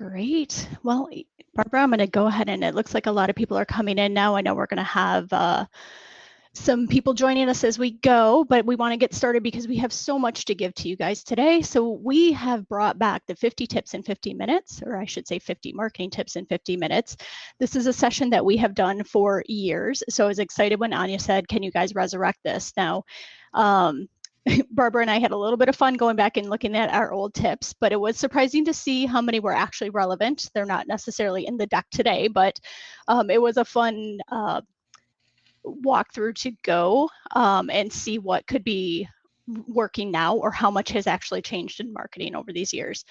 Great. Well, Barbara, I'm going to go ahead, and it looks like a lot of people are coming in now. I know we're going to have some people joining us as we go, but we want to get started because we have so much to give to you guys today. So we have brought back the 50 tips in 50 minutes, or I should say 50 marketing tips in 50 minutes. This is a session that we have done for years. So I was excited when Anya said, can you guys resurrect this? Now, Barbara and I had a little bit of fun going back and looking at our old tips, but it was surprising to see how many were actually relevant. They're not necessarily in the deck today, but it was a fun walk through to go and see what could be working now or how much has actually changed in marketing over these years.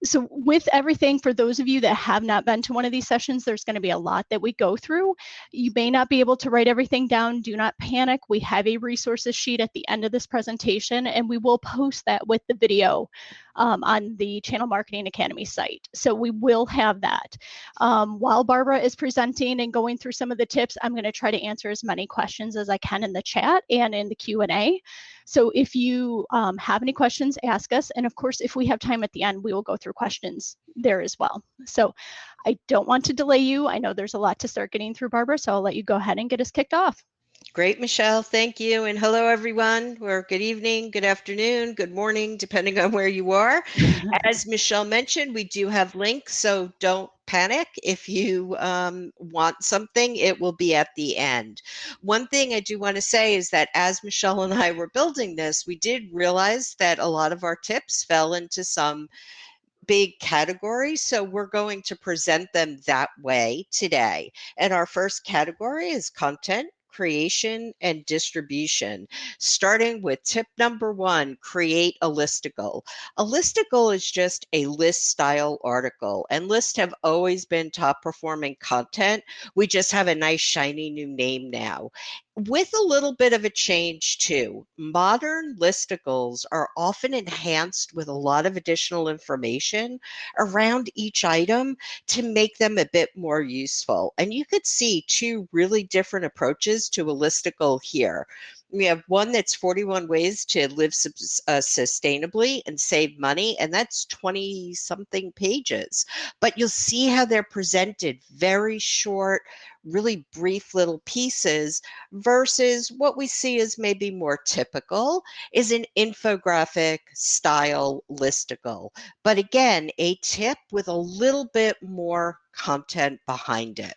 So with everything, for those of you that have not been to one of these sessions, there's going to be a lot that we go through. You may not be able to write everything down. Do not panic. We have a resources sheet at the end of this presentation, and we will post that with the video on the Channel Marketing Academy site. So we will have that. While Barbara is presenting and going through some of the tips, I'm going to try to answer as many questions as I can in the chat and in the Q&A. So if you have any questions, ask us. And of course, if we have time at the end, we will go through questions there as well. So I don't want to delay you. I know there's a lot to start getting through, Barbara, so I'll let you go ahead and get us kicked off. Great, Michelle. Thank you. And hello, everyone. Or good evening, good afternoon, good morning, depending on where you are. As Michelle mentioned, we do have links, so don't panic. If you want something, it will be at the end. One thing I do want to say is that as Michelle and I were building this, we did realize that a lot of our tips fell into some big categories, so we're going to present them that way today. And our first category is content creation and distribution. Starting with tip number 1, create a listicle. A listicle is just a list style article, and lists have always been top performing content. We just have a nice shiny new name now, with a little bit of a change too. Modern listicles are often enhanced with a lot of additional information around each item to make them a bit more useful. And you could see 2 really different approaches to a listicle here. We have one that's 41 ways to live sustainably and save money, and that's 20 something pages. But you'll see how they're presented, very short, really brief little pieces, versus what we see as maybe more typical is an infographic style listicle. But again, a tip with a little bit more content behind it.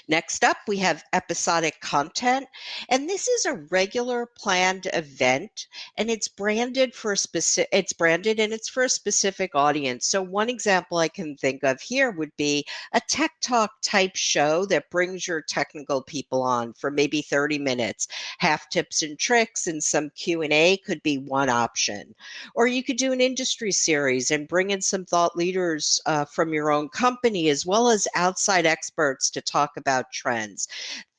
Next up, we have episodic content, and this is a regular planned event, and it's branded for a specific. It's branded and it's for a specific audience. So one example I can think of here would be a tech talk type show that brings your technical people on for maybe 30 minutes. Half tips and tricks and some Q&A could be one option. Or you could do an industry series and bring in some thought leaders from your own company as well as outside experts to talk about trends.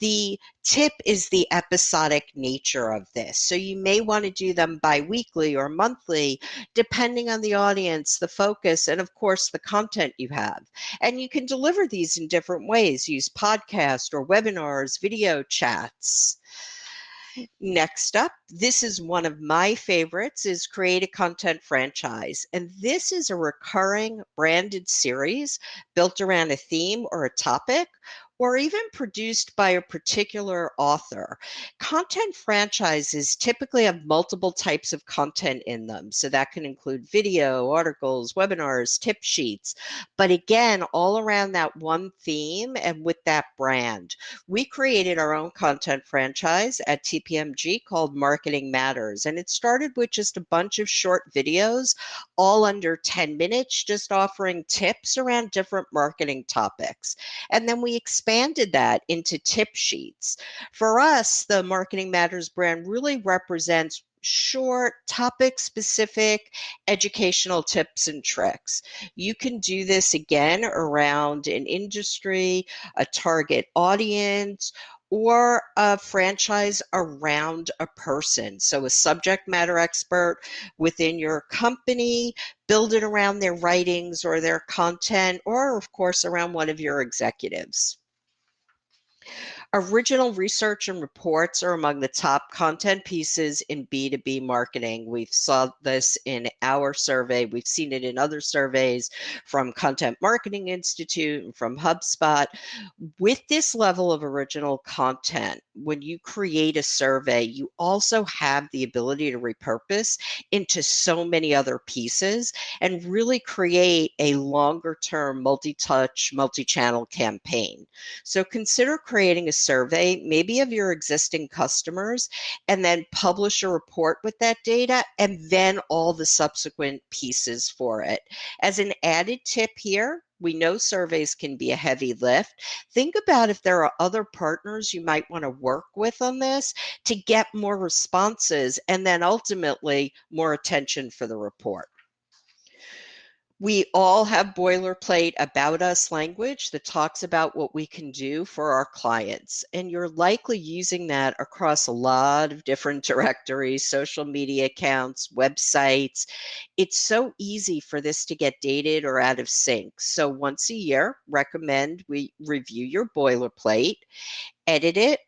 The tip is the episodic nature of this. So you may want to do them bi-weekly or monthly, depending on the audience, the focus, and of course the content you have. And you can deliver these in different ways. Use podcast or webinars, video chats. Next up, this is one of my favorites, is create a content franchise. And this is a recurring branded series built around a theme or a topic, or even produced by a particular author. Content franchises typically have multiple types of content in them. So that can include video, articles, webinars, tip sheets. But again, all around that one theme and with that brand. We created our own content franchise at TPMG called Marketing Matters. And it started with just a bunch of short videos, all under 10 minutes, just offering tips around different marketing topics. And then we expanded that into tip sheets. For us, the Marketing Matters brand really represents short, topic-specific educational tips and tricks. You can do this again around an industry, a target audience, or a franchise around a person. So a subject matter expert within your company, build it around their writings or their content, or of course around one of your executives. Original research and reports are among the top content pieces in B2B marketing. We've saw this in our survey. We've seen it in other surveys from Content Marketing Institute and from HubSpot. With this level of original content, when you create a survey, you also have the ability to repurpose into so many other pieces and really create a longer term multi-touch, multi-channel campaign. So consider creating a survey, maybe of your existing customers, and then publish a report with that data and then all the subsequent pieces for it. As an added tip here, we know surveys can be a heavy lift. Think about if there are other partners you might want to work with on this to get more responses and then ultimately more attention for the report. We all have boilerplate about us language that talks about what we can do for our clients. And you're likely using that across a lot of different directories, social media accounts, websites. It's so easy for this to get dated or out of sync. So once a year, recommend we review your boilerplate, edit it,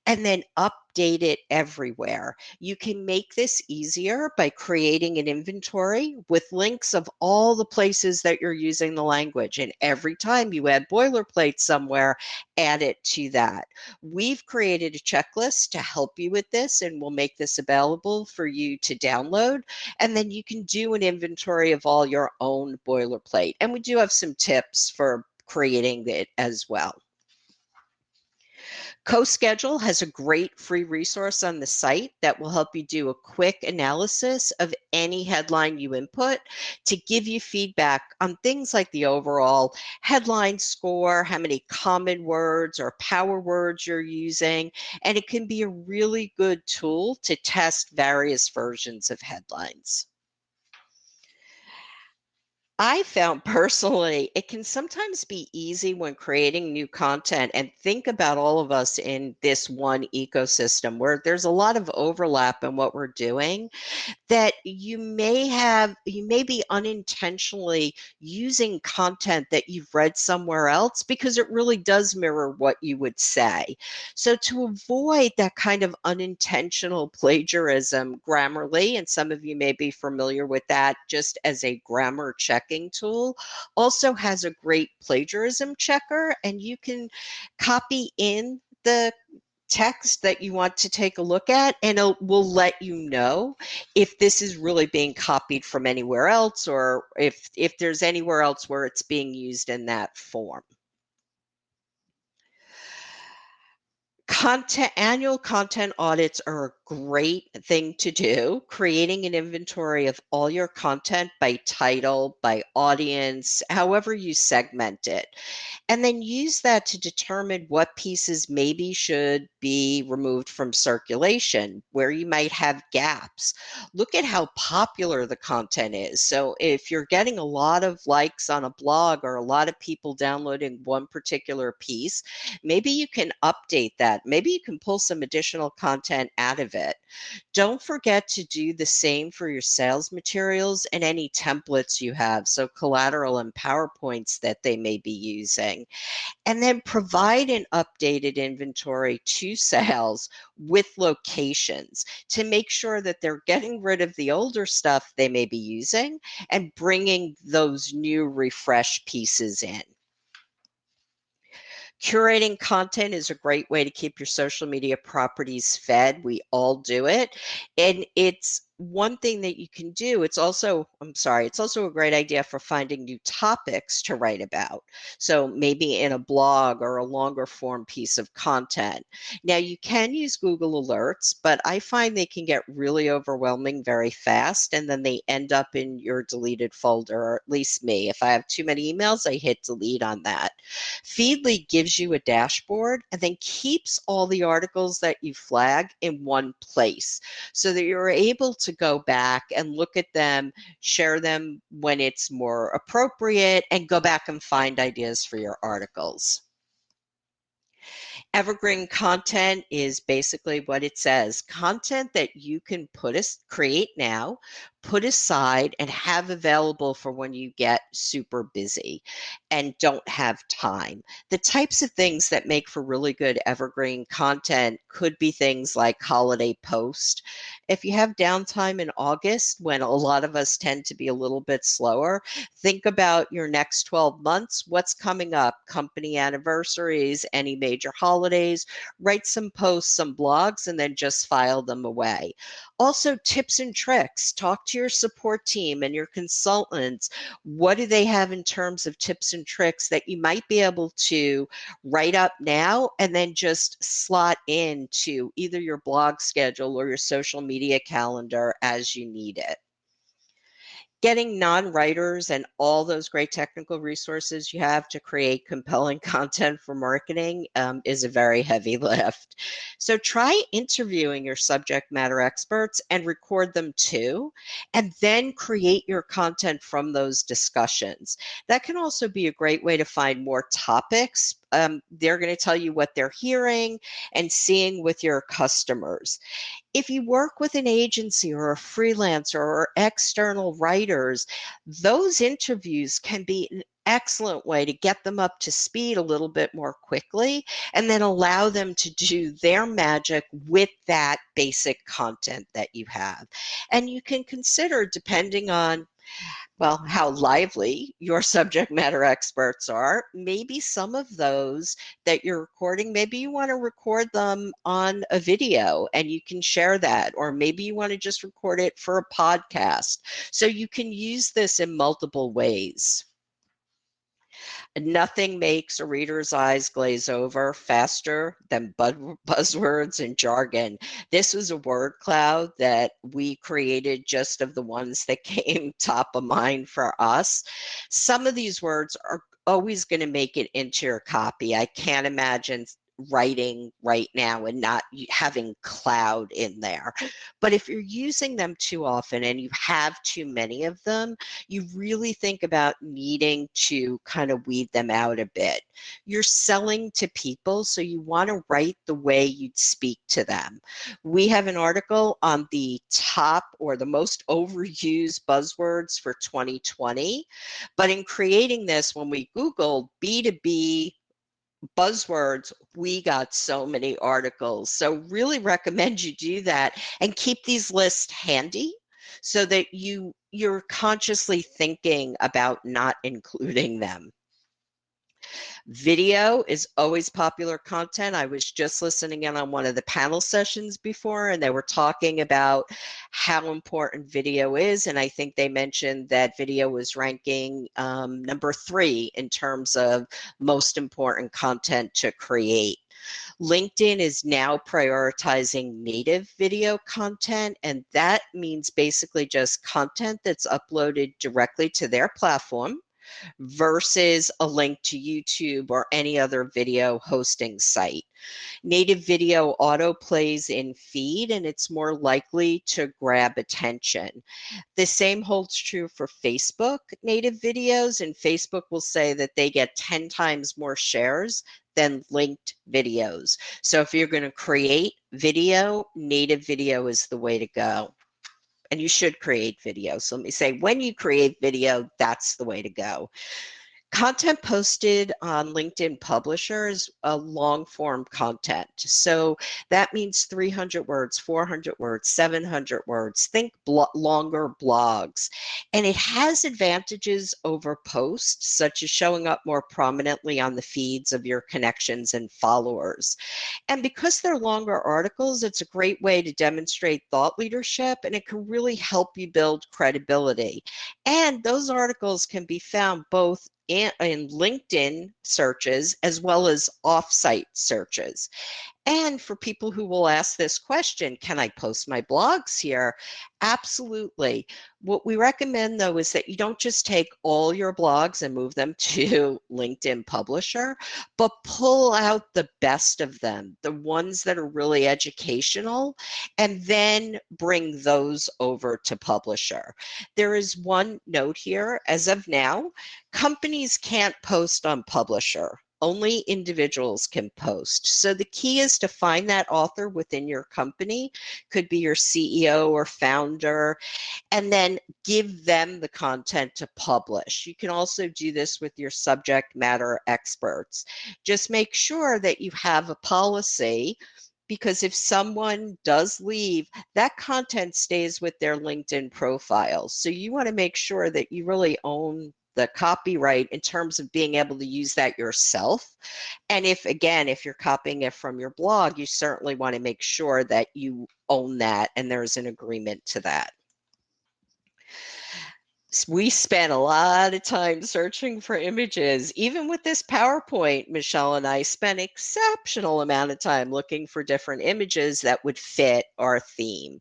and then update it everywhere. You can make this easier by creating an inventory with links of all the places that you're using the language. And every time you add boilerplate somewhere, add it to that. We've created a checklist to help you with this, and we'll make this available for you to download. And then you can do an inventory of all your own boilerplate. And we do have some tips for creating it as well. CoSchedule has a great free resource on the site that will help you do a quick analysis of any headline you input to give you feedback on things like the overall headline score, how many common words or power words you're using, and it can be a really good tool to test various versions of headlines. I found personally it can sometimes be easy when creating new content and think about all of us in this one ecosystem where there's a lot of overlap in what we're doing, that you may be unintentionally using content that you've read somewhere else because it really does mirror what you would say. So to avoid that kind of unintentional plagiarism, Grammarly, and some of you may be familiar with that just as a grammar checking tool, also has a great plagiarism checker, and you can copy in the text that you want to take a look at, and it will let you know if this is really being copied from anywhere else or if there's anywhere else where it's being used in that form. Annual content audits are a great thing to do. Creating an inventory of all your content by title, by audience, however you segment it. And then use that to determine what pieces maybe should be removed from circulation, where you might have gaps. Look at how popular the content is. So if you're getting a lot of likes on a blog or a lot of people downloading one particular piece, maybe you can update that. Maybe you can pull some additional content out of it. Don't forget to do the same for your sales materials and any templates you have, so collateral and PowerPoints that they may be using. And then provide an updated inventory to sales with locations to make sure that they're getting rid of the older stuff they may be using and bringing those new refresh pieces in. Curating content is a great way to keep your social media properties fed. We all do it. And it's one thing that you can do. It's also a great idea for finding new topics to write about. So maybe in a blog or a longer form piece of content. Now you can use Google Alerts, but I find they can get really overwhelming very fast, and then they end up in your deleted folder, or at least me. If I have too many emails, I hit delete on that. Feedly gives you a dashboard and then keeps all the articles that you flag in one place so that you're able to go back and look at them, share them when it's more appropriate, and go back and find ideas for your articles. Evergreen content is basically what it says: content that you can create now, put aside and have available for when you get super busy and don't have time. The types of things that make for really good evergreen content could be things like holiday post. If you have downtime in August, when a lot of us tend to be a little bit slower, think about your next 12 months. What's coming up? Company anniversaries, any major holidays. Write some posts, some blogs, and then just file them away. Also, tips and tricks. Talk to your support team and your consultants. What do they have in terms of tips and tricks that you might be able to write up now and then just slot into either your blog schedule or your social media calendar as you need it? Getting non-writers and all those great technical resources you have to create compelling content for marketing is a very heavy lift. So try interviewing your subject matter experts and record them too, and then create your content from those discussions. That can also be a great way to find more topics. They're going to tell you what they're hearing and seeing with your customers. If you work with an agency or a freelancer or external writers, those interviews can be an excellent way to get them up to speed a little bit more quickly and then allow them to do their magic with that basic content that you have. And you can consider, depending on how lively your subject matter experts are, maybe some of those that you're recording, maybe you want to record them on a video and you can share that, or maybe you want to just record it for a podcast. So you can use this in multiple ways. Nothing makes a reader's eyes glaze over faster than buzzwords and jargon. This was a word cloud that we created just of the ones that came top of mind for us. Some of these words are always going to make it into your copy. I can't imagine writing right now and not having cloud in there. But if you're using them too often and you have too many of them, you really think about needing to kind of weed them out a bit. You're selling to people, so you want to write the way you'd speak to them. We have an article on the top or the most overused buzzwords for 2020, but in creating this, when we Googled B2B buzzwords, we got so many articles. So really recommend you do that and keep these lists handy so that you're consciously thinking about not including them. Video is always popular content. I was just listening in on one of the panel sessions before, and they were talking about how important video is. And I think they mentioned that video was ranking number 3 in terms of most important content to create. LinkedIn is now prioritizing native video content, and that means basically just content that's uploaded directly to their platform versus a link to YouTube or any other video hosting site. Native video auto plays in feed, and it's more likely to grab attention. The same holds true for Facebook native videos, and Facebook will say that they get 10 times more shares than linked videos. So if you're going to create video, native video is the way to go. And you should create video. So let me say, when you create video, that's the way to go. Content posted on LinkedIn Publisher is a long form content. So that means 300 words, 400 words, 700 words. Think longer blogs. And it has advantages over posts, such as showing up more prominently on the feeds of your connections and followers. And because they're longer articles, it's a great way to demonstrate thought leadership, and it can really help you build credibility. And those articles can be found both in LinkedIn searches as well as off-site searches. And for people who will ask this question, can I post my blogs here? Absolutely. What we recommend, though, is that you don't just take all your blogs and move them to LinkedIn Publisher, but pull out the best of them, the ones that are really educational, and then bring those over to Publisher. There is one note here. As of now, companies can't post on Publisher. only individuals can post. So the key is to find that author within your company, could be your CEO or founder, and then give them the content to publish. You can also do this with your subject matter experts. Just make sure that you have a policy, because if someone does leave, that content stays with their LinkedIn profile. So you want to make sure that you really own the copyright in terms of being able to use that yourself. And if you're copying it from your blog, you certainly want to make sure that you own that and there's an agreement to that. We spent a lot of time searching for images. Even with this PowerPoint, Michelle and I spent exceptional amount of time looking for different images that would fit our theme.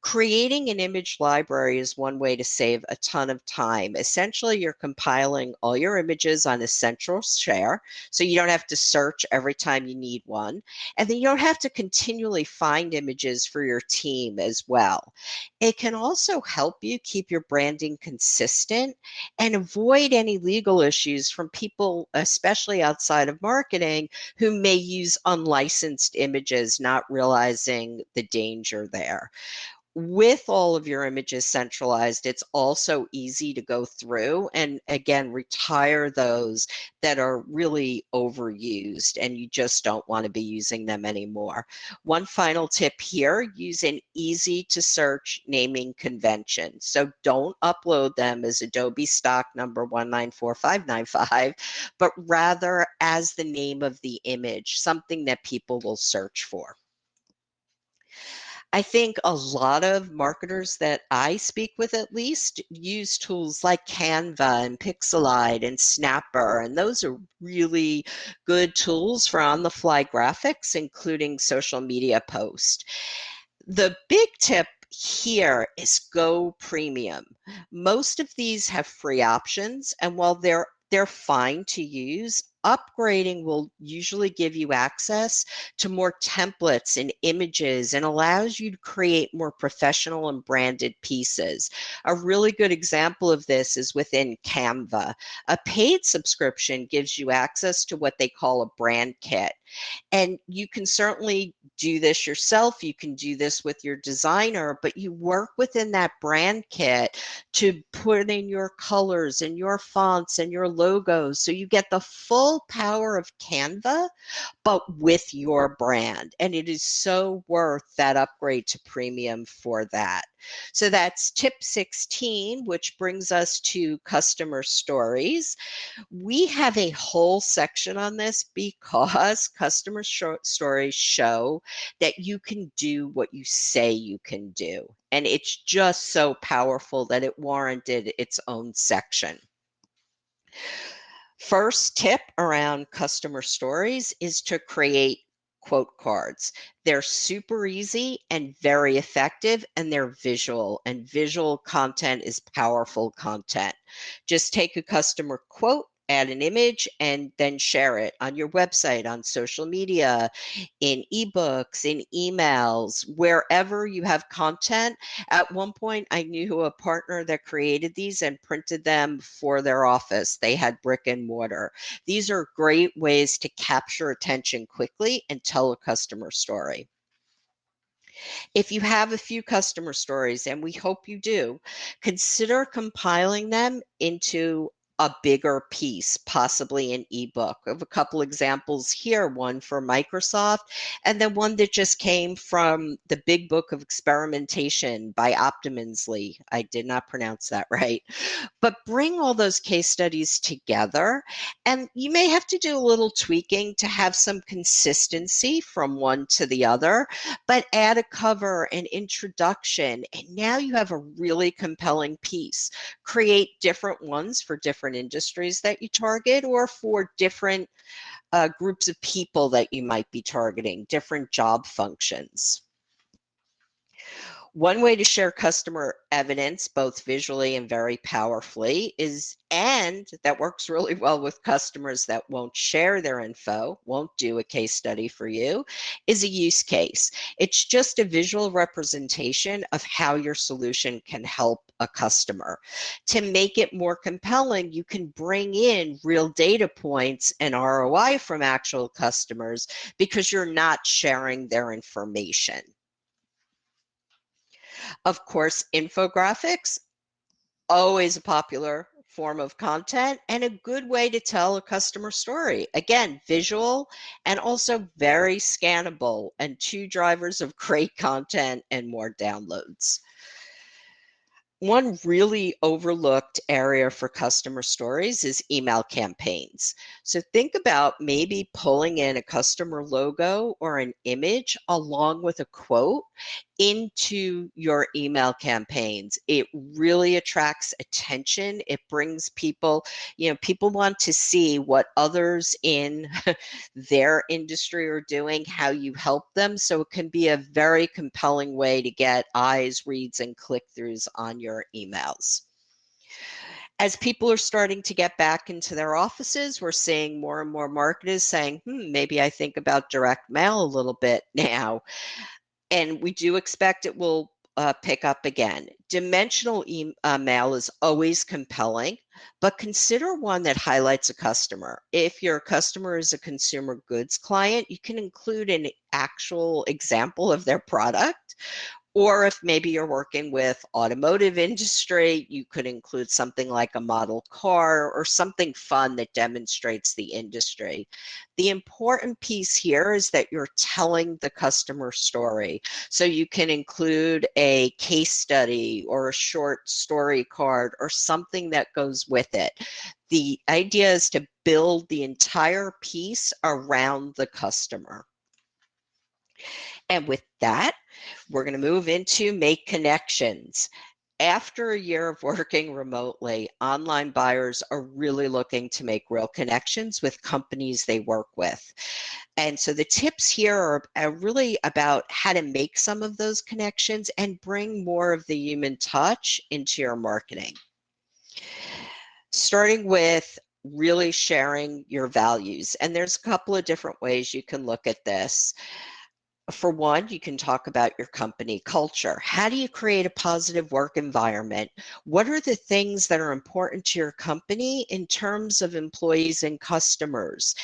Creating an image library is one way to save a ton of time. Essentially, you're compiling all your images on a central share, so you don't have to search every time you need one. And then you don't have to continually find images for your team as well. It can also help you keep your branding consistent and avoid any legal issues from people, especially outside of marketing, who may use unlicensed images, not realizing the danger there. With all of your images centralized, it's also easy to go through and again retire those that are really overused and you just don't want to be using them anymore. One final tip here: use an easy to search naming convention. So don't upload them as Adobe stock number 1945595, but rather as the name of the image, something that people will search for. I think a lot of marketers that I speak with at least use tools like Canva and Pixelite and Snapper, and those are really good tools for on-the-fly graphics, including social media posts. The big tip here is go premium. Most of these have free options, and while they're fine to use, upgrading will usually give you access to more templates and images and allows you to create more professional and branded pieces. A really good example of this is within Canva. A paid subscription gives you access to what they call a brand kit. And you can certainly do this yourself. You can do this with your designer, but you work within that brand kit to put in your colors and your fonts and your logos. So you get the full power of Canva, but with your brand. And it is so worth that upgrade to premium for that. So that's tip 16, which brings us to customer stories. We have a whole section on this because customer stories show that you can do what you say you can do. And it's just so powerful that it warranted its own section. First tip around customer stories is to create quote cards. They're super easy and very effective, and they're visual, and visual content is powerful content. Just take a customer quote, add an image, and then share it on your website, on social media, in ebooks, in emails, wherever you have content. At one point, I knew a partner that created these and printed them for their office. They had brick and mortar. These are great ways to capture attention quickly and tell a customer story. If you have a few customer stories, and we hope you do, consider compiling them into a bigger piece, possibly an ebook. I have a couple examples here, one for Microsoft, and then one that just came from the Big Book of Experimentation by Optimansley. I did not pronounce that right. But bring all those case studies together, and you may have to do a little tweaking to have some consistency from one to the other, but add a cover, an introduction, and now you have a really compelling piece. Create different ones for different industries that you target, or for different groups of people that you might be targeting, different job functions. One way to share customer evidence, both visually and very powerfully, and that works really well with customers that won't share their info, won't do a case study for you, is a use case. It's just a visual representation of how your solution can help a customer. To make it more compelling, you can bring in real data points and ROI from actual customers because you're not sharing their information. Of course, infographics, always a popular form of content and a good way to tell a customer story. Again, visual and also very scannable, and two drivers of great content and more downloads. One really overlooked area for customer stories is email campaigns. So think about maybe pulling in a customer logo or an image along with a quote into your email campaigns. It really attracts attention. It brings people, people want to see what others in their industry are doing, how you help them. So it can be a very compelling way to get eyes, reads, and click-throughs on your emails. As people are starting to get back into their offices, we're seeing more and more marketers saying, maybe I think about direct mail a little bit now. And we do expect it will pick up again. Dimensional mail is always compelling, but consider one that highlights a customer. If your customer is a consumer goods client, you can include an actual example of their product. Or if maybe you're working with automotive industry, you could include something like a model car or something fun that demonstrates the industry. The important piece here is that you're telling the customer story. So you can include a case study or a short story card or something that goes with it. The idea is to build the entire piece around the customer. And with that, we're going to move into make connections. After a year of working remotely, online buyers are really looking to make real connections with companies they work with. And so the tips here are really about how to make some of those connections and bring more of the human touch into your marketing. Starting with really sharing your values. And there's a couple of different ways you can look at this. For one, you can talk about your company culture. How do you create a positive work environment? What are the things that are important to your company in terms of employees and customers?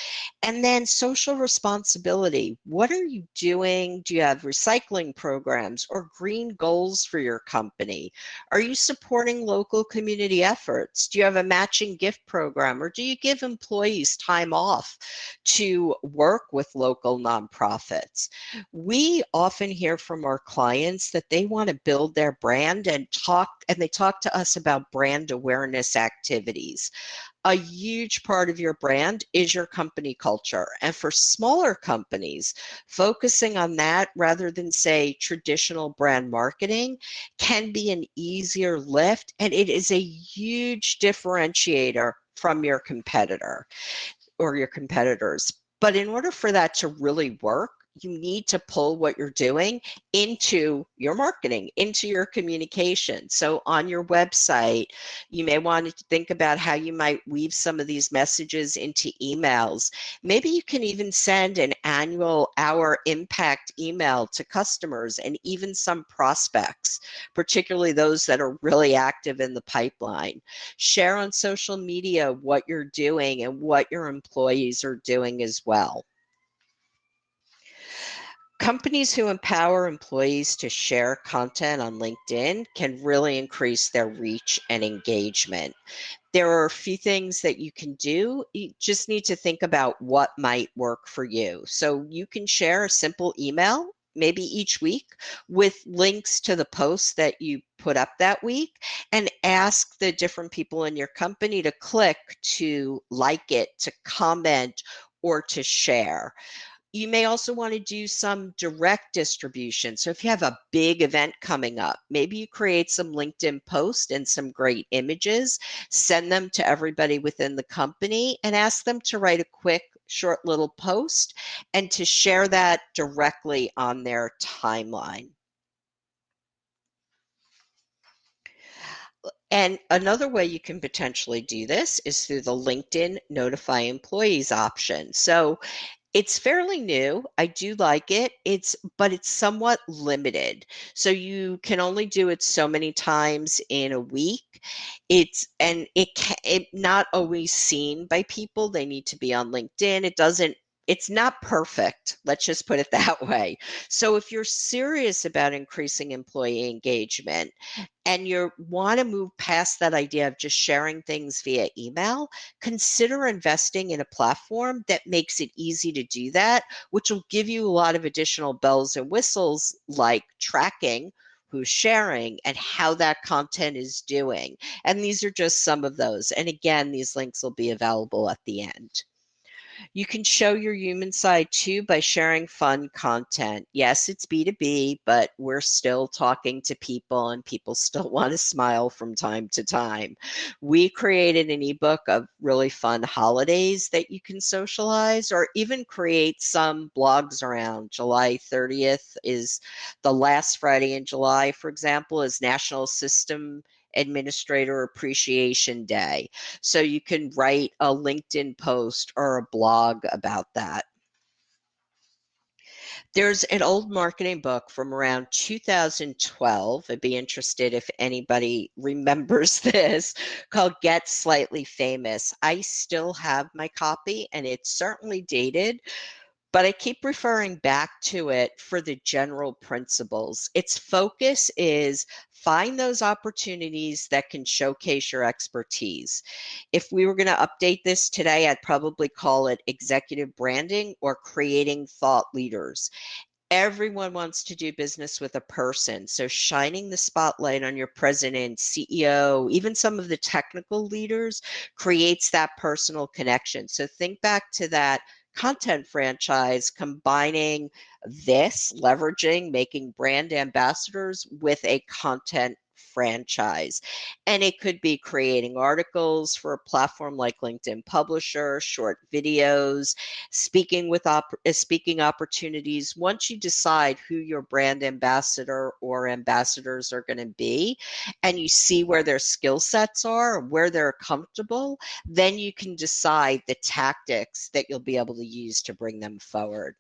And then social responsibility. What are you doing? Do you have recycling programs or green goals for your company? Are you supporting local community efforts? Do you have a matching gift program, or do you give employees time off to work with local nonprofits? We often hear from our clients that they want to build their brand and they talk to us about brand awareness activities. A huge part of your brand is your company culture. And for smaller companies, focusing on that rather than, say, traditional brand marketing can be an easier lift, and it is a huge differentiator from your competitor or your competitors. But in order for that to really work, you need to pull what you're doing into your marketing, into your communication. So on your website, you may want to think about how you might weave some of these messages into emails. Maybe you can even send an annual Our Impact email to customers and even some prospects, particularly those that are really active in the pipeline. Share on social media what you're doing and what your employees are doing as well. Companies who empower employees to share content on LinkedIn can really increase their reach and engagement. There are a few things that you can do. You just need to think about what might work for you. So you can share a simple email, maybe each week, with links to the posts that you put up that week, and ask the different people in your company to click to like it, to comment, or to share. You may also want to do some direct distribution. So if you have a big event coming up, maybe you create some LinkedIn posts and some great images, send them to everybody within the company, and ask them to write a quick, short little post and to share that directly on their timeline. And another way you can potentially do this is through the LinkedIn Notify Employees option. So It's fairly new. I do like it. But it's somewhat limited. So you can only do it so many times in a week. It not always seen by people. They need to be on LinkedIn. It's not perfect. Let's just put it that way. So if you're serious about increasing employee engagement and you want to move past that idea of just sharing things via email, consider investing in a platform that makes it easy to do that, which will give you a lot of additional bells and whistles like tracking who's sharing and how that content is doing. And these are just some of those. And again, these links will be available at the end. You can show your human side too by sharing fun content. Yes, it's B2B, but we're still talking to people and people still want to smile from time to time. We created an ebook of really fun holidays that you can socialize or even create some blogs around. July 30th is the last Friday in July, for example, is National System Administrator Appreciation Day. So you can write a LinkedIn post or a blog about that. There's an old marketing book from around 2012. I'd be interested if anybody remembers this, called Get Slightly Famous. I still have my copy and it's certainly dated, but I keep referring back to it for the general principles. Its focus is find those opportunities that can showcase your expertise. If we were going to update this today, I'd probably call it executive branding or creating thought leaders. Everyone wants to do business with a person. So shining the spotlight on your president, CEO, even some of the technical leaders creates that personal connection. So think back to that content franchise, combining this, leveraging, making brand ambassadors with a content franchise. And it could be creating articles for a platform like LinkedIn Publisher, short videos, speaking opportunities. Once you decide who your brand ambassador or ambassadors are going to be and you see where their skill sets are, where they're comfortable, then you can decide the tactics that you'll be able to use to bring them forward.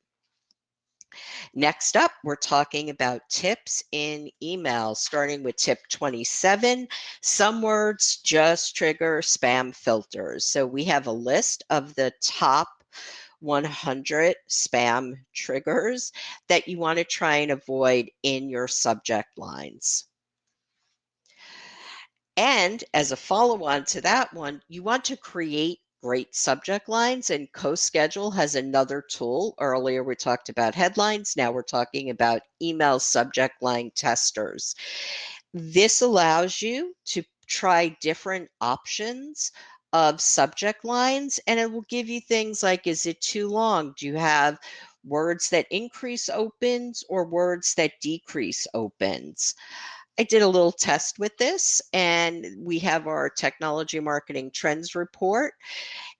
Next up, we're talking about tips in email, starting with tip 27. Some words just trigger spam filters. So we have a list of the top 100 spam triggers that you want to try and avoid in your subject lines. And as a follow-on to that one, you want to create great subject lines, and CoSchedule has another tool. Earlier we talked about headlines. Now we're talking about email subject line testers. This allows you to try different options of subject lines, and it will give you things like, is it too long? Do you have words that increase opens or words that decrease opens? I did a little test with this, and we have our technology marketing trends report.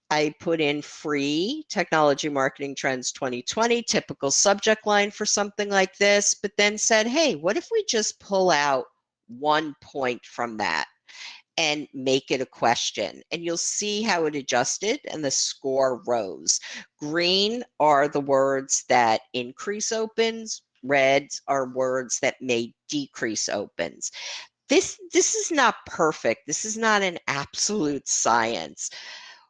I put in free technology marketing trends 2020, typical subject line for something like this, but then said, hey, what if we just pull out 1 point from that and make it a question? And you'll see how it adjusted and the score rose. Green are the words that increase opens. Reds are words that may decrease opens. This is not perfect. This is not an absolute science.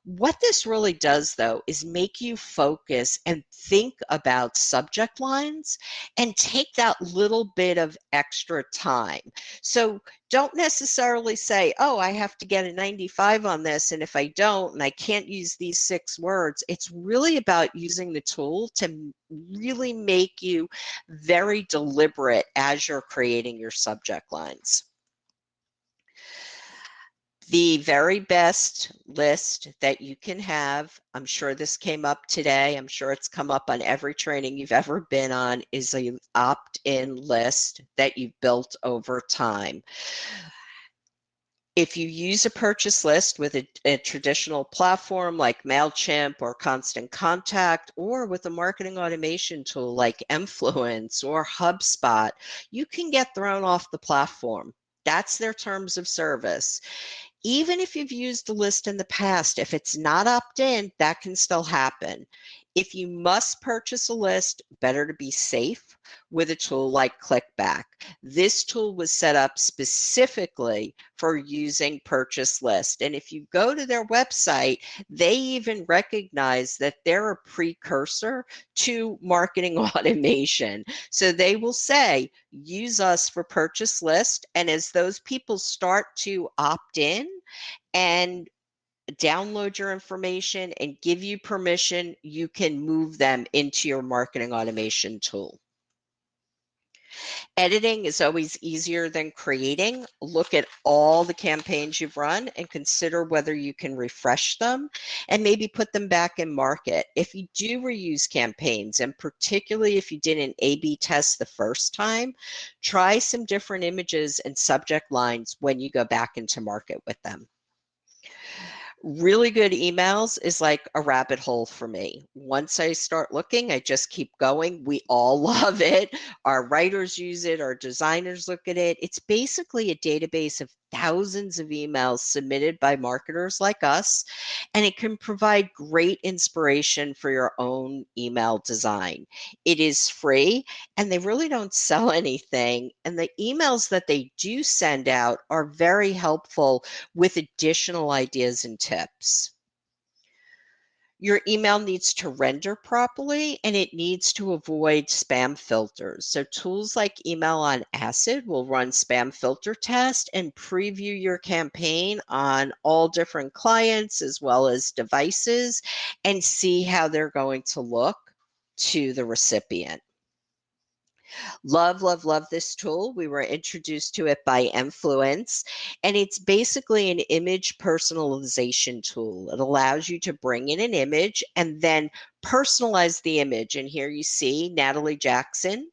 What this really does, though, is make you focus and think about subject lines and take that little bit of extra time. So don't necessarily say, oh, I have to get a 95 on this, and if I don't, and I can't use these 6 words. It's really about using the tool to really make you very deliberate as you're creating your subject lines. The very best list that you can have, I'm sure this came up today, I'm sure it's come up on every training you've ever been on, is an opt-in list that you've built over time. If you use a purchase list with a traditional platform like MailChimp or Constant Contact, or with a marketing automation tool like Influence or HubSpot, you can get thrown off the platform. That's their terms of service. Even if you've used the list in the past, if it's not opt-in, that can still happen. If you must purchase a list, better to be safe with a tool like ClickBack. This tool was set up specifically for using purchase list. And if you go to their website, they even recognize that they're a precursor to marketing automation. So they will say, use us for purchase list. And as those people start to opt in and download your information and give you permission, you can move them into your marketing automation tool. Editing is always easier than creating. Look at all the campaigns you've run and consider whether you can refresh them and maybe put them back in market. If you do reuse campaigns, and particularly if you did an A/B test the first time, try some different images and subject lines when you go back into market with them. Really good emails is like a rabbit hole for me. Once I start looking, I just keep going. We all love it. Our writers use it, our designers look at it. It's basically a database of thousands of emails submitted by marketers like us, and it can provide great inspiration for your own email design. It is free, and they really don't sell anything. And the emails that they do send out are very helpful with additional ideas and tips. Your email needs to render properly and it needs to avoid spam filters. So tools like Email on Acid will run spam filter test and preview your campaign on all different clients as well as devices and see how they're going to look to the recipient. Love, love, love this tool. We were introduced to it by Influence, and it's basically an image personalization tool. It allows you to bring in an image and then personalize the image. And here you see Natalie Jackson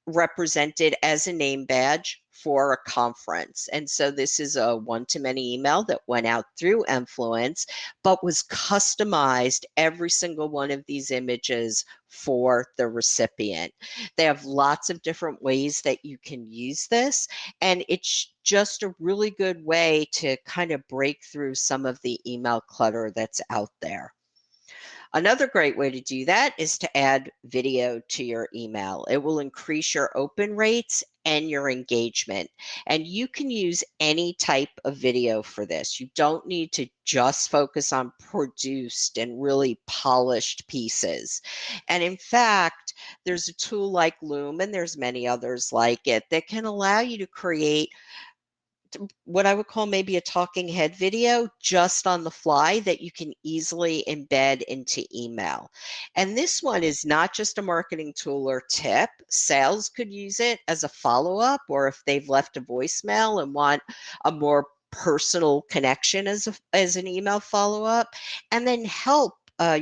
represented as a name badge for a conference. And so this is a one-to-many email that went out through Influence, but was customized every single one of these images for the recipient. They have lots of different ways that you can use this, and it's just a really good way to kind of break through some of the email clutter that's out there. Another great way to do that is to add video to your email. It will increase your open rates and your engagement. And you can use any type of video for this. You don't need to just focus on produced and really polished pieces. And in fact, there's a tool like Loom, and there's many others like it, that can allow you to create what I would call maybe a talking head video just on the fly that you can easily embed into email. And this one is not just a marketing tool or tip. Sales could use it as a follow-up, or if they've left a voicemail and want a more personal connection as an email follow-up. And then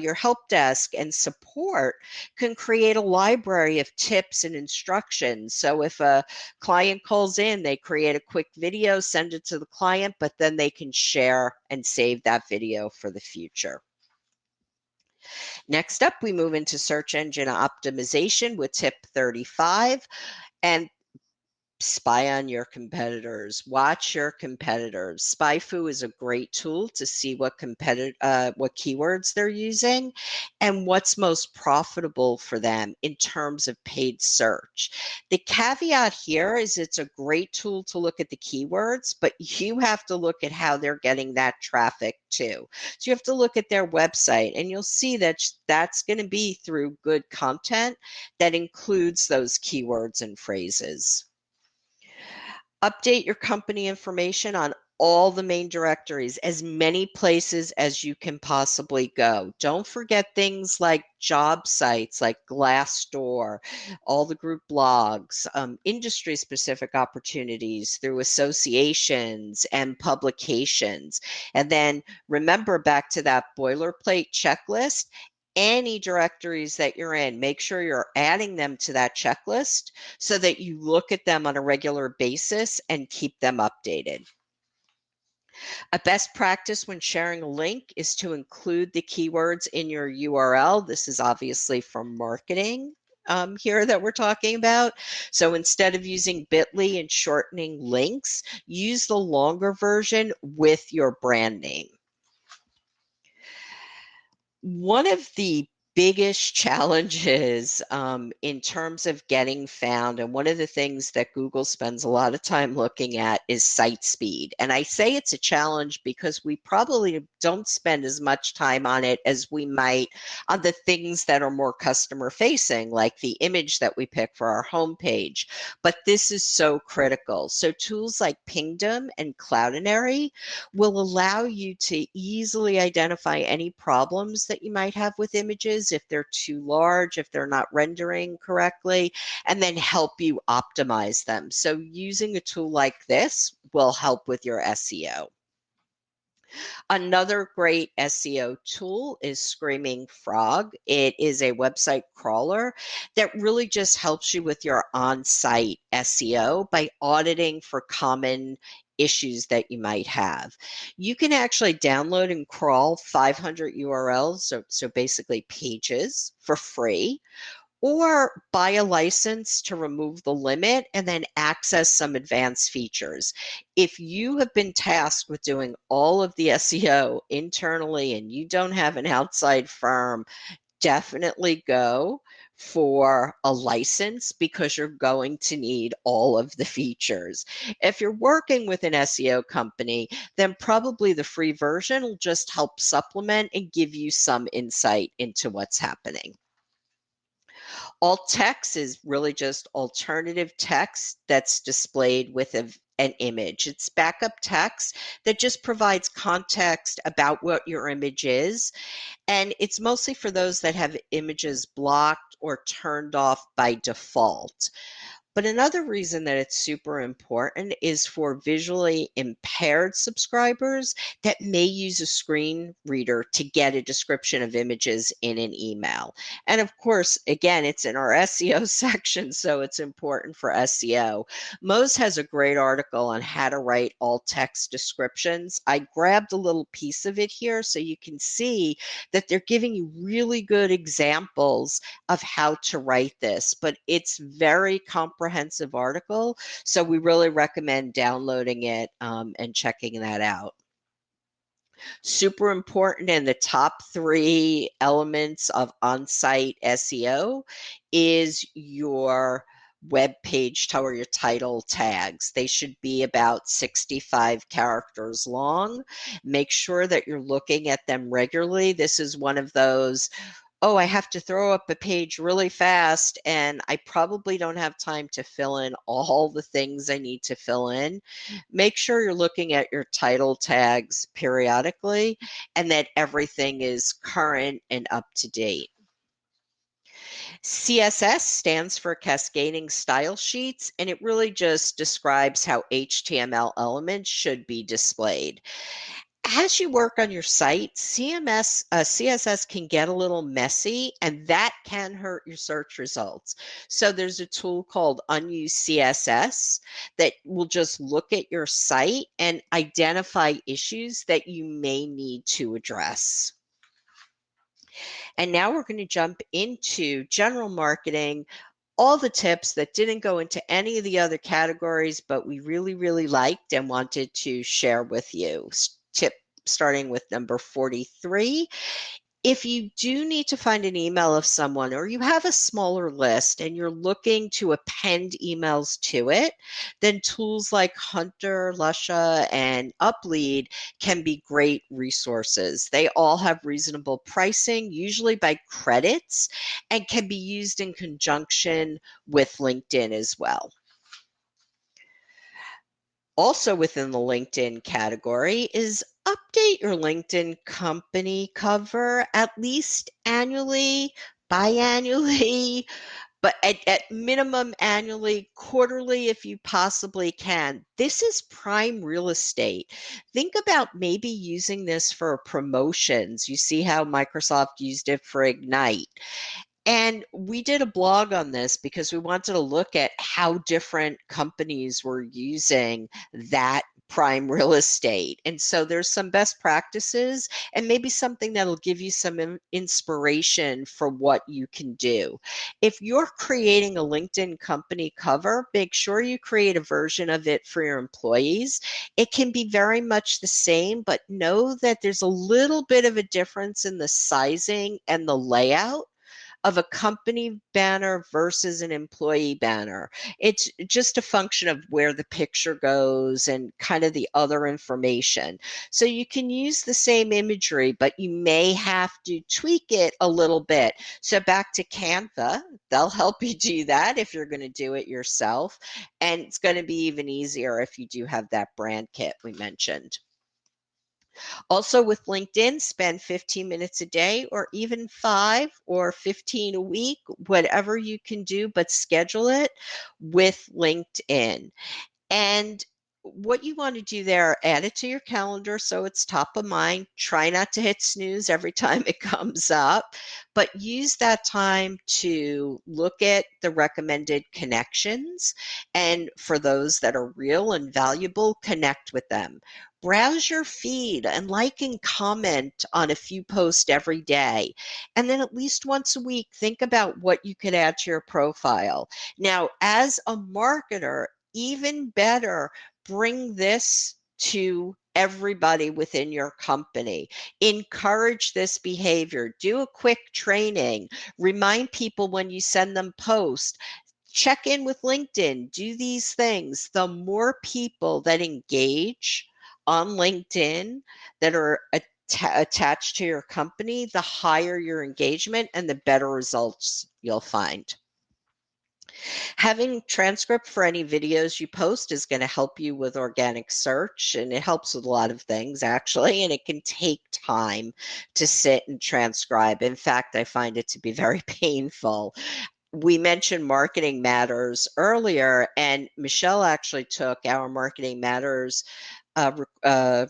your help desk and support can create a library of tips and instructions. So if a client calls in, they create a quick video, send it to the client, but then they can share and save that video for the future. Next up, we move into search engine optimization with tip 35. And spy on your competitors. Watch your competitors. SpyFu is a great tool to see what keywords they're using and what's most profitable for them in terms of paid search. The caveat here is it's a great tool to look at the keywords, but you have to look at how they're getting that traffic too. So you have to look at their website, and you'll see that that's going to be through good content that includes those keywords and phrases. Update your company information on all the main directories, as many places as you can possibly go. Don't forget things like job sites like Glassdoor, all the group blogs, industry-specific opportunities through associations and publications. And then remember, back to that boilerplate checklist, any directories that you're in, make sure you're adding them to that checklist so that you look at them on a regular basis and keep them updated. A best practice when sharing a link is to include the keywords in your URL. This is obviously from marketing here that we're talking about. So instead of using bit.ly and shortening links, use the longer version with your brand name. One of the biggest challenges in terms of getting found, and one of the things that Google spends a lot of time looking at, is site speed. And I say it's a challenge because we probably don't spend as much time on it as we might on the things that are more customer facing, like the image that we pick for our homepage. But this is so critical. So tools like Pingdom and Cloudinary will allow you to easily identify any problems that you might have with images, if they're too large, if they're not rendering correctly, and then help you optimize them. So using a tool like this will help with your SEO. Another great SEO tool is Screaming Frog. It is a website crawler that really just helps you with your on-site SEO by auditing for common issues that you might have. You can actually download and crawl 500 URLs, so basically pages, for free, or buy a license to remove the limit and then access some advanced features. If you have been tasked with doing all of the SEO internally and you don't have an outside firm, definitely go for a license, because you're going to need all of the features. If you're working with an SEO company, then probably the free version will just help supplement and give you some insight into what's happening. Alt text is really just alternative text that's displayed with an image. It's backup text that just provides context about what your image is, and it's mostly for those that have images blocked or turned off by default. But another reason that it's super important is for visually impaired subscribers that may use a screen reader to get a description of images in an email. And of course, again, it's in our SEO section, so it's important for SEO. Moz has a great article on how to write alt text descriptions. I grabbed a little piece of it here so you can see that they're giving you really good examples of how to write this, but it's very comprehensive article. So we really recommend downloading it and checking that out. Super important, in the top 3 elements of on-site SEO is your web page or your title tags. They should be about 65 characters long. Make sure that you're looking at them regularly. This is one of those, oh, I have to throw up a page really fast and I probably don't have time to fill in all the things I need to fill in. Make sure you're looking at your title tags periodically and that everything is current and up to date. CSS stands for Cascading Style Sheets, and it really just describes how HTML elements should be displayed. As you work on your site, CSS can get a little messy, and that can hurt your search results. So there's a tool called Unused CSS that will just look at your site and identify issues that you may need to address. And now we're going to jump into general marketing, all the tips that didn't go into any of the other categories, but we really, really liked and wanted to share with you. Tip starting with number 43. If you do need to find an email of someone, or you have a smaller list and you're looking to append emails to it, then tools like Hunter, Lusha, and Uplead can be great resources. They all have reasonable pricing, usually by credits, and can be used in conjunction with LinkedIn as well. Also within the LinkedIn category is update your LinkedIn company cover at least annually, biannually, but at minimum annually, quarterly if you possibly can. This is prime real estate. Think about maybe using this for promotions. You see how Microsoft used it for Ignite. And we did a blog on this because we wanted to look at how different companies were using that prime real estate. And so there's some best practices and maybe something that'll give you some inspiration for what you can do. If you're creating a LinkedIn company cover, make sure you create a version of it for your employees. It can be very much the same, but know that there's a little bit of a difference in the sizing and the layout of a company banner versus an employee banner. It's just a function of where the picture goes and kind of the other information. So you can use the same imagery, but you may have to tweak it a little bit. So back to Canva, they'll help you do that if you're going to do it yourself. And it's going to be even easier if you do have that brand kit we mentioned. Also with LinkedIn, spend 15 minutes a day or even 5 or 15 a week, whatever you can do, but schedule it with LinkedIn. And what you want to do there, add it to your calendar so it's top of mind. Try not to hit snooze every time it comes up, but use that time to look at the recommended connections. And for those that are real and valuable, connect with them. Browse your feed and like and comment on a few posts every day. And then at least once a week, think about what you could add to your profile. Now, as a marketer, even better, bring this to everybody within your company. Encourage this behavior. Do a quick training. Remind people when you send them posts. Check in with LinkedIn. Do these things. The more people that engage on LinkedIn that are attached to your company, the higher your engagement and the better results you'll find. Having transcript for any videos you post is going to help you with organic search, and it helps with a lot of things actually, and it can take time to sit and transcribe. In fact, I find it to be very painful. We mentioned Marketing Matters earlier, and Michelle actually took our Marketing Matters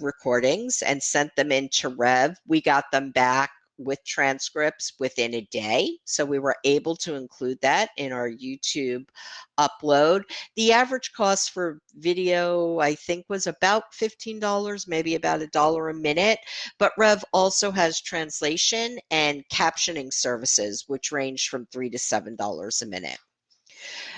recordings and sent them into Rev. We got them back with transcripts within a day. So we were able to include that in our YouTube upload. The average cost for video, I think, was about $15, maybe about $1 a minute. But Rev also has translation and captioning services, which range from $3 to $7 a minute.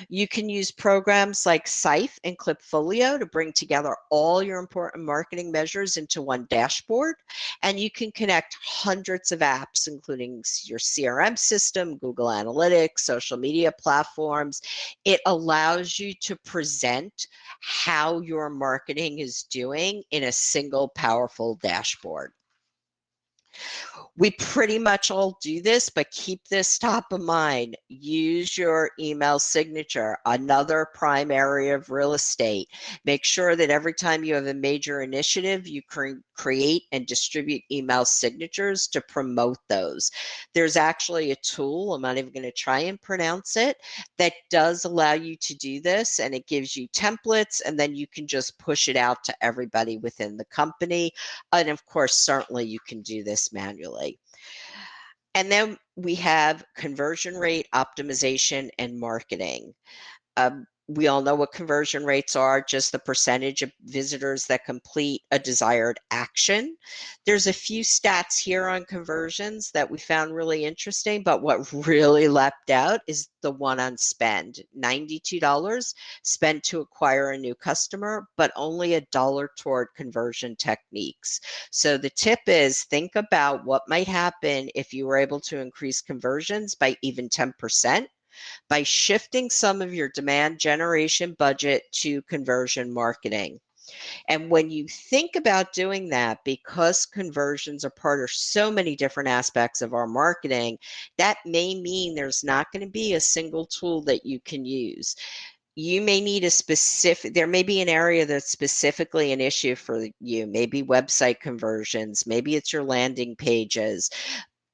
You can use programs like Scythe and Clipfolio to bring together all your important marketing measures into one dashboard. And you can connect hundreds of apps, including your CRM system, Google Analytics, social media platforms. It allows you to present how your marketing is doing in a single powerful dashboard. We pretty much all do this, but keep this top of mind. Use your email signature, another prime area of real estate. Make sure that every time you have a major initiative, you create and distribute email signatures to promote those. There's actually a tool, I'm not even going to try and pronounce it, that does allow you to do this, and it gives you templates, and then you can just push it out to everybody within the company. And of course, certainly you can do this manually. And then we have conversion rate optimization and marketing. We all know what conversion rates are, just the percentage of visitors that complete a desired action. There's a few stats here on conversions that we found really interesting, but what really leapt out is the one on spend. $92 spent to acquire a new customer, but only $1 toward conversion techniques. So the tip is think about what might happen if you were able to increase conversions by even 10%. By shifting some of your demand generation budget to conversion marketing. And when you think about doing that, because conversions are part of so many different aspects of our marketing, that may mean there's not going to be a single tool that you can use. You may need a specific, there may be an area that's specifically an issue for you, maybe website conversions, maybe it's your landing pages.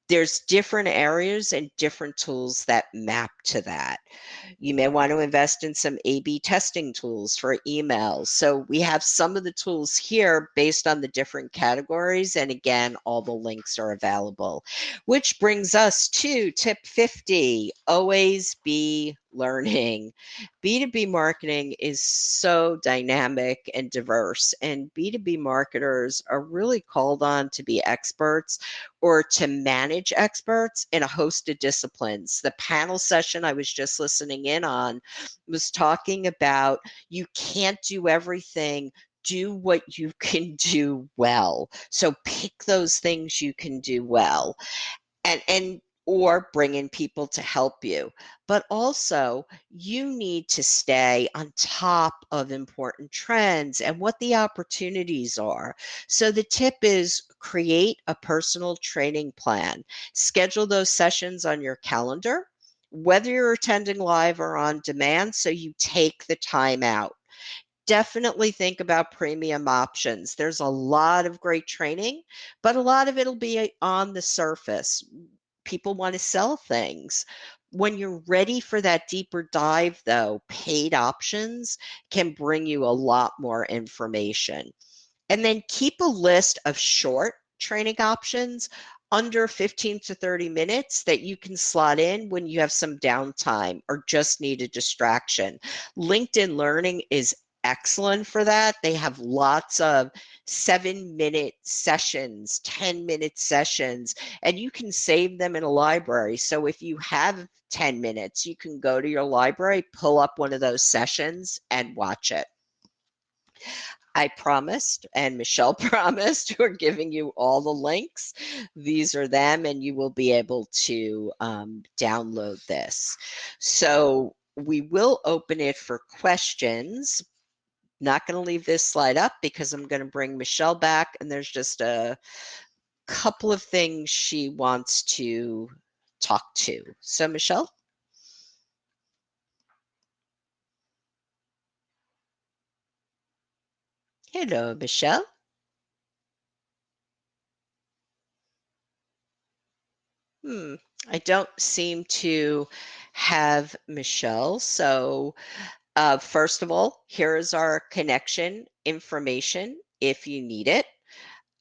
There's different areas and different tools that map to that. You may want to invest in some A/B testing tools for emails. So we have some of the tools here based on the different categories. And again, all the links are available, which brings us to tip 50, always be learning. B2B marketing is so dynamic and diverse, and B2B marketers are really called on to be experts or to manage experts in a host of disciplines. The panel session I was just listening in on was talking about you can't do everything. Do what you can do well. So pick those things you can do well, and or bring in people to help you. But also, you need to stay on top of important trends and what the opportunities are. So the tip is create a personal training plan. Schedule those sessions on your calendar, whether you're attending live or on demand, so you take the time out. Definitely think about premium options. There's a lot of great training, but a lot of it'll be on the surface. People want to sell things. When you're ready for that deeper dive, though, paid options can bring you a lot more information. And then keep a list of short training options under 15 to 30 minutes that you can slot in when you have some downtime or just need a distraction. LinkedIn Learning is excellent for that. They have lots of 7-minute sessions, 10-minute sessions, and you can save them in a library. So if you have 10 minutes, you can go to your library, pull up one of those sessions, and watch it. I promised, and Michelle promised, we're giving you all the links. These are them, and you will be able to download this. So we will open it for questions. Not going to leave this slide up because I'm going to bring Michelle back, and there's just a couple of things she wants to talk to. So, Michelle? Hello, Michelle. I don't seem to have Michelle. So, first of all, here is our connection information if you need it.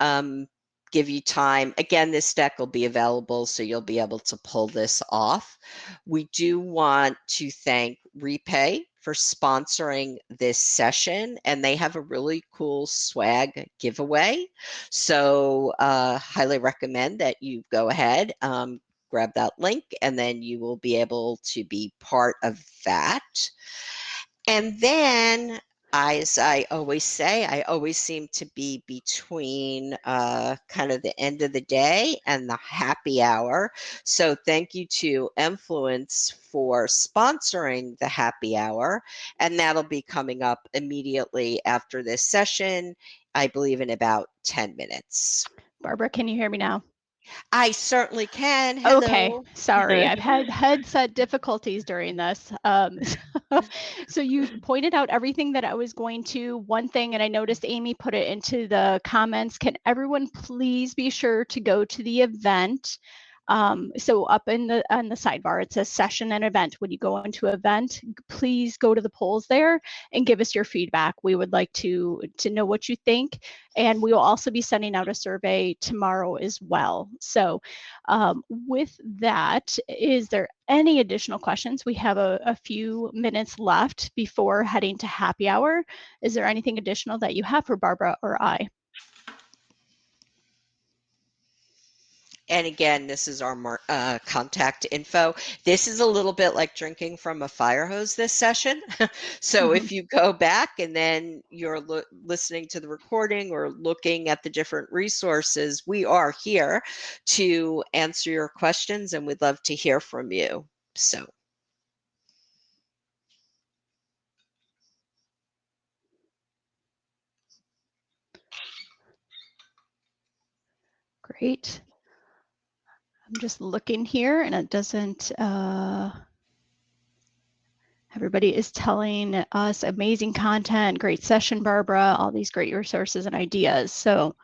Um, give you time. Again, this deck will be available, so you'll be able to pull this off. We do want to thank Repay for sponsoring this session, and they have a really cool swag giveaway. So highly recommend that you go ahead, grab that link, and then you will be able to be part of that. And then, as I always say, I always seem to be between kind of the end of the day and the happy hour. So thank you to Influence for sponsoring the happy hour. And that'll be coming up immediately after this session, I believe in about 10 minutes. Barbara, can you hear me now? I certainly can. Okay, Hello. sorry. I've had headset difficulties during this. So you pointed out everything that I was going to. One thing, and I noticed Amy put it into the comments, can everyone please be sure to go to the event? So up on the sidebar, it says session and event. When you go into an event, please go to the polls there and give us your feedback. We would like to know what you think. And we will also be sending out a survey tomorrow as well. So with that, is there any additional questions? We have a few minutes left before heading to happy hour. Is there anything additional that you have for Barbara or I? And again, this is our contact info. This is a little bit like drinking from a fire hose this session. So if you go back and then you're listening to the recording or looking at the different resources, we are here to answer your questions and we'd love to hear from you. So. Great. I'm just looking here and it doesn't, everybody is telling us amazing content, great session, Barbara, all these great resources and ideas. So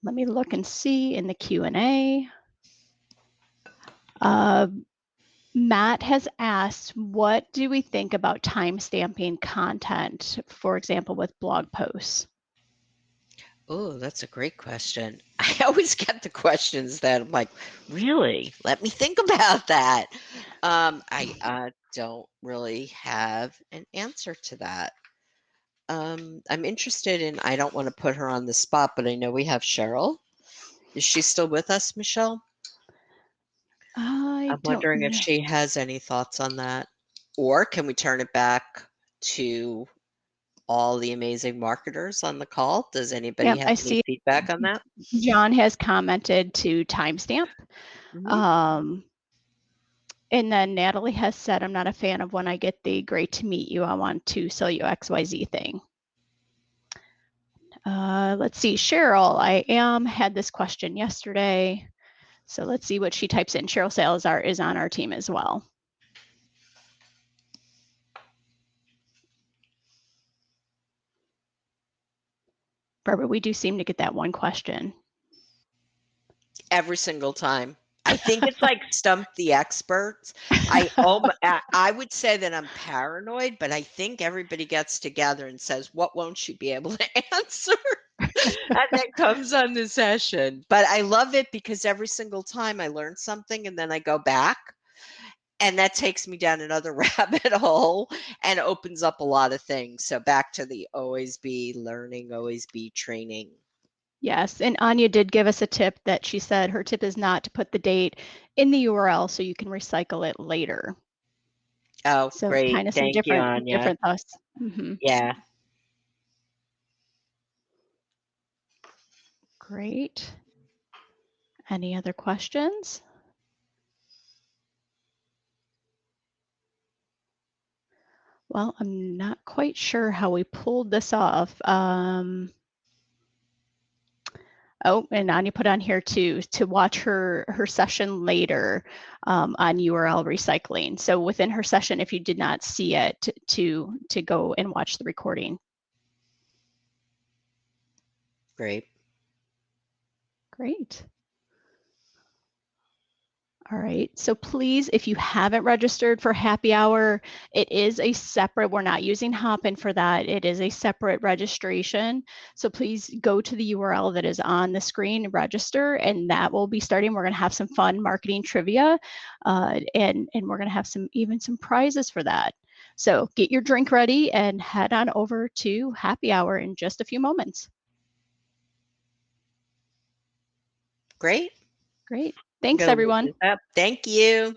let me look and see in the Q&A. Matt has asked, what do we think about time-stamping content, for example, with blog posts? Oh, that's a great question. I always get the questions that I'm like, really? Let me think about that. don't really have an answer to that. I'm interested in, I don't want to put her on the spot, but I know we have Cheryl. Is she still with us, Michelle? I I'm don't wondering if know. she has any thoughts on that. Or can we turn it back to all the amazing marketers on the call? Does anybody Yep, have I any see feedback on that? John has commented to timestamp. Mhm. Um, and then Natalie has said, I'm not a fan of when I get the great to meet you. I want to sell you XYZ thing. Let's see, Cheryl, had this question yesterday. So let's see what she types in. Cheryl Salazar is on our team as well. Barbara, we do seem to get that one question. Every single time. I think it's like stump the experts. I would say that I'm paranoid, but I think everybody gets together and says, "What won't she be able to answer?" And then comes on the session. But I love it because every single time I learn something and then I go back and that takes me down another rabbit hole and opens up a lot of things. So back to the always be learning, always be training. Yes, and Anya did give us a tip that she said her tip is not to put the date in the URL so you can recycle it later. Oh, So great. kind of some Thank you, different Anya. thoughts. Mm-hmm. Yeah. Great. Any other questions? Well, I'm not quite sure how we pulled this off. Oh, and Anya put on here to watch her session later on URL recycling. So within her session, if you did not see it, to go and watch the recording. Great. Great. All right, so please, if you haven't registered for happy hour, it is a separate, we're not using Hopin for that. It is a separate registration. So please go to the URL that is on the screen and register, and that will be starting. We're gonna have some fun marketing trivia, and we're gonna have even some prizes for that. So get your drink ready and head on over to happy hour in just a few moments. Great. Great, I'm thanks gonna look everyone. this up. Thank you.